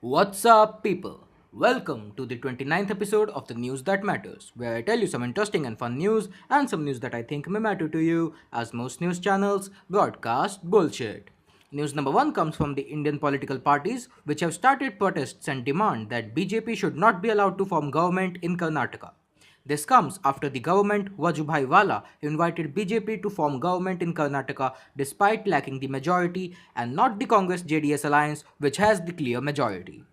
What's up, people? Welcome to the 29th episode of the News That Matters, where I tell you some interesting and fun news and some news that I think may matter to you, as most news channels broadcast bullshit. News number one comes from the Indian political parties, which have started protests and demand that BJP should not be allowed to form government in Karnataka. This comes after the government Vajubhai Wala invited BJP to form government in Karnataka despite lacking the majority and not the Congress JDS alliance which has the clear majority.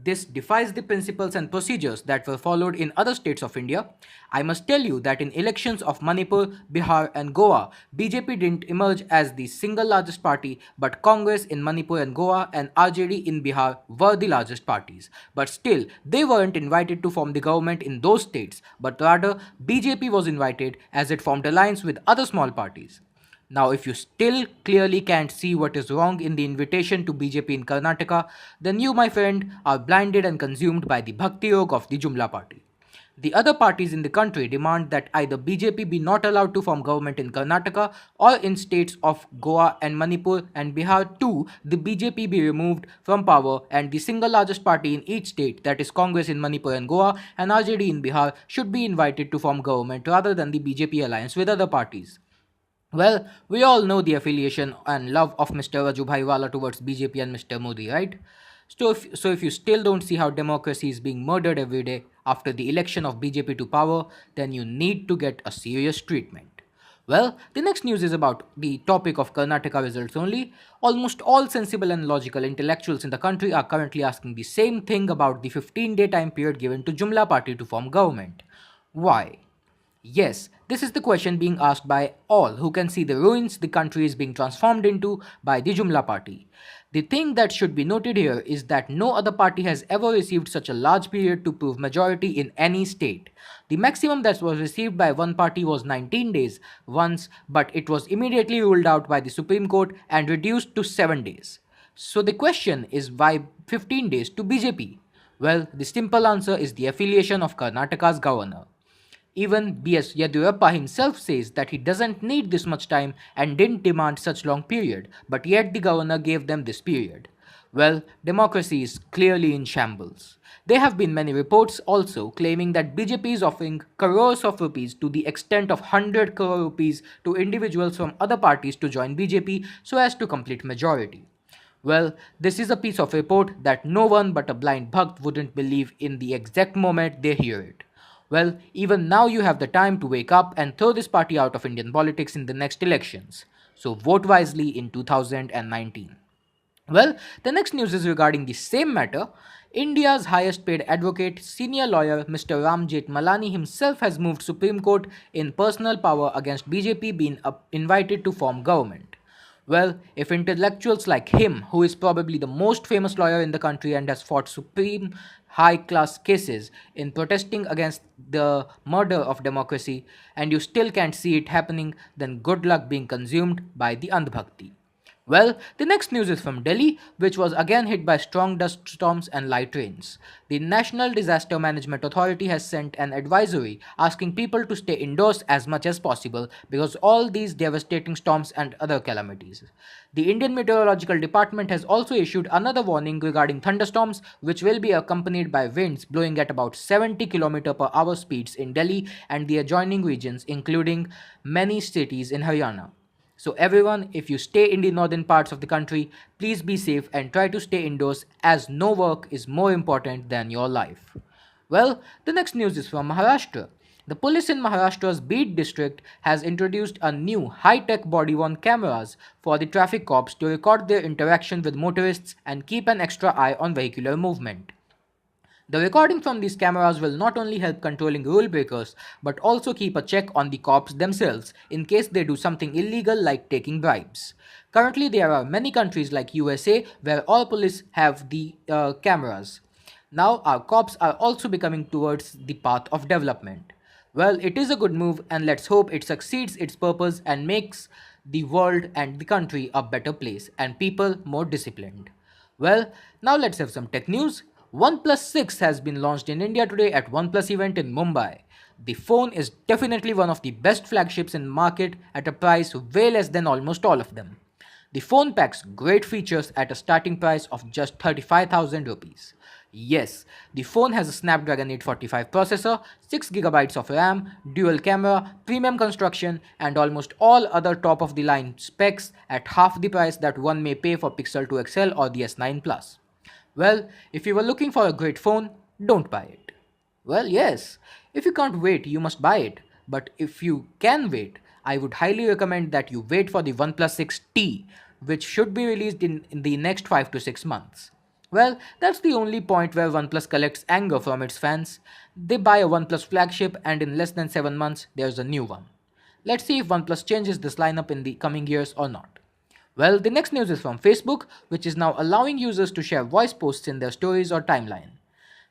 This defies the principles and procedures that were followed in other states of India. I must tell you that in elections of Manipur, Bihar, and Goa, BJP didn't emerge as the single largest party, but Congress in Manipur and Goa and RJD in Bihar were the largest parties. But still, they weren't invited to form the government in those states, but rather BJP was invited as it formed alliance with other small parties. Now, if you still clearly can't see what is wrong in the invitation to BJP in Karnataka, then you, my friend, are blinded and consumed by the Bhakti Yoga of the Jumla party. The other parties in the country demand that either BJP be not allowed to form government in Karnataka or in states of Goa and Manipur and Bihar too, the BJP be removed from power and the single largest party in each state, that is Congress in Manipur and Goa and RJD in Bihar, should be invited to form government rather than the BJP alliance with other parties. Well, we all know the affiliation and love of Mr. Vajubhai Wala towards BJP and Mr. Modi, right? So if you still don't see how democracy is being murdered every day after the election of BJP to power, then you need to get a serious treatment. Well, the next news is about the topic of Karnataka results only. Almost all sensible and logical intellectuals in the country are currently asking the same thing about the 15-day time period given to Jumla party to form government. Why? Yes, this is the question being asked by all who can see the ruins the country is being transformed into by the Jumla party. The thing that should be noted here is that no other party has ever received such a large period to prove majority in any state. The maximum that was received by one party was 19 days once, but it was immediately ruled out by the Supreme Court and reduced to 7 days. So the question is, why 15 days to BJP? Well, the simple answer is the affiliation of Karnataka's governor. Even B.S. Yediyurappa himself says that he doesn't need this much time and didn't demand such long period, but yet the governor gave them this period. Well, democracy is clearly in shambles. There have been many reports also claiming that BJP is offering crores of rupees to the extent of 100 crore rupees to individuals from other parties to join BJP so as to complete majority. Well, this is a piece of report that no one but a blind bhakt wouldn't believe in the exact moment they hear it. Well, even now you have the time to wake up and throw this party out of Indian politics in the next elections. So vote wisely in 2019. Well, the next news is regarding the same matter. India's highest paid advocate, senior lawyer Mr. Ram Jethmalani himself has moved Supreme Court in personal power against BJP being invited to form government. Well, if intellectuals like him, who is probably the most famous lawyer in the country and has fought supreme high class cases in protesting against the murder of democracy, and you still can't see it happening, then good luck being consumed by the Andhbhakti. Well, the next news is from Delhi, which was again hit by strong dust storms and light rains. The National Disaster Management Authority has sent an advisory asking people to stay indoors as much as possible because all these devastating storms and other calamities. The Indian Meteorological Department has also issued another warning regarding thunderstorms, which will be accompanied by winds blowing at about 70 km per hour speeds in Delhi and the adjoining regions, including many cities in Haryana. So, everyone, if you stay in the northern parts of the country, please be safe and try to stay indoors as no work is more important than your life. Well, the next news is from Maharashtra. The police in Maharashtra's Beat district has introduced a new high-tech body-worn cameras for the traffic cops to record their interaction with motorists and keep an extra eye on vehicular movement. The recording from these cameras will not only help controlling rule breakers but also keep a check on the cops themselves in case they do something illegal like taking bribes. Currently, there are many countries like USA where all police have the cameras. Now, our cops are also becoming towards the path of development. Well, it is a good move and let's hope it succeeds its purpose and makes the world and the country a better place and people more disciplined. Well, now let's have some tech news. OnePlus 6 has been launched in India today at OnePlus event in Mumbai. The phone is definitely one of the best flagships in market at a price way less than almost all of them. The phone packs great features at a starting price of just 35,000 rupees. Yes, the phone has a Snapdragon 845 processor, 6 GB of RAM, dual camera, premium construction, and almost all other top of the line specs at half the price that one may pay for Pixel 2 XL or the S9 Plus. Well, if you were looking for a great phone, don't buy it. Well, yes, if you can't wait, you must buy it. But if you can wait, I would highly recommend that you wait for the OnePlus 6T, which should be released in the next 5 to 6 months. Well, that's the only point where OnePlus collects anger from its fans. They buy a OnePlus flagship and in less than 7 months, there's a new one. Let's see if OnePlus changes this lineup in the coming years or not. Well, the next news is from Facebook, which is now allowing users to share voice posts in their stories or timeline.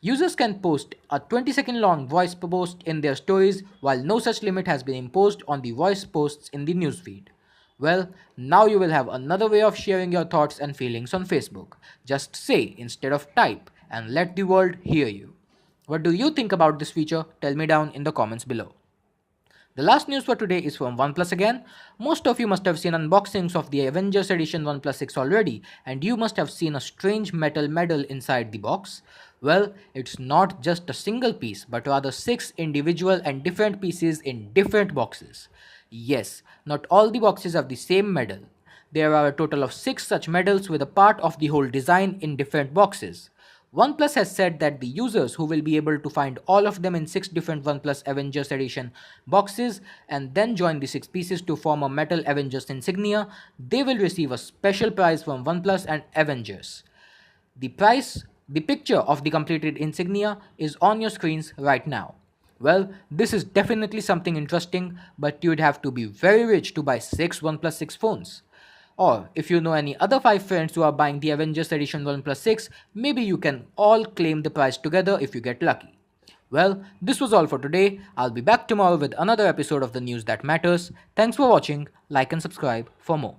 Users can post a 20-second long voice post in their stories while no such limit has been imposed on the voice posts in the newsfeed. Well, now you will have another way of sharing your thoughts and feelings on Facebook. Just say instead of type and let the world hear you. What do you think about this feature? Tell me down in the comments below. The last news for today is from OnePlus again. Most of you must have seen unboxings of the Avengers edition OnePlus 6 already, and you must have seen a strange metal medal inside the box. Well, it's not just a single piece, but rather 6 individual and different pieces in different boxes. Yes, not all the boxes have the same medal. There are a total of 6 such medals with a part of the whole design in different boxes. OnePlus has said that the users who will be able to find all of them in 6 different OnePlus Avengers Edition boxes and then join the 6 pieces to form a metal Avengers insignia, they will receive a special prize from OnePlus and Avengers. The picture of the completed insignia is on your screens right now. Well, this is definitely something interesting, but you'd have to be very rich to buy 6 OnePlus 6 phones. Or if you know any other 5 friends who are buying the Avengers Edition OnePlus 6, maybe you can all claim the prize together if you get lucky. Well, this was all for today. I'll be back tomorrow with another episode of the News That Matters. Thanks for watching, like and subscribe for more.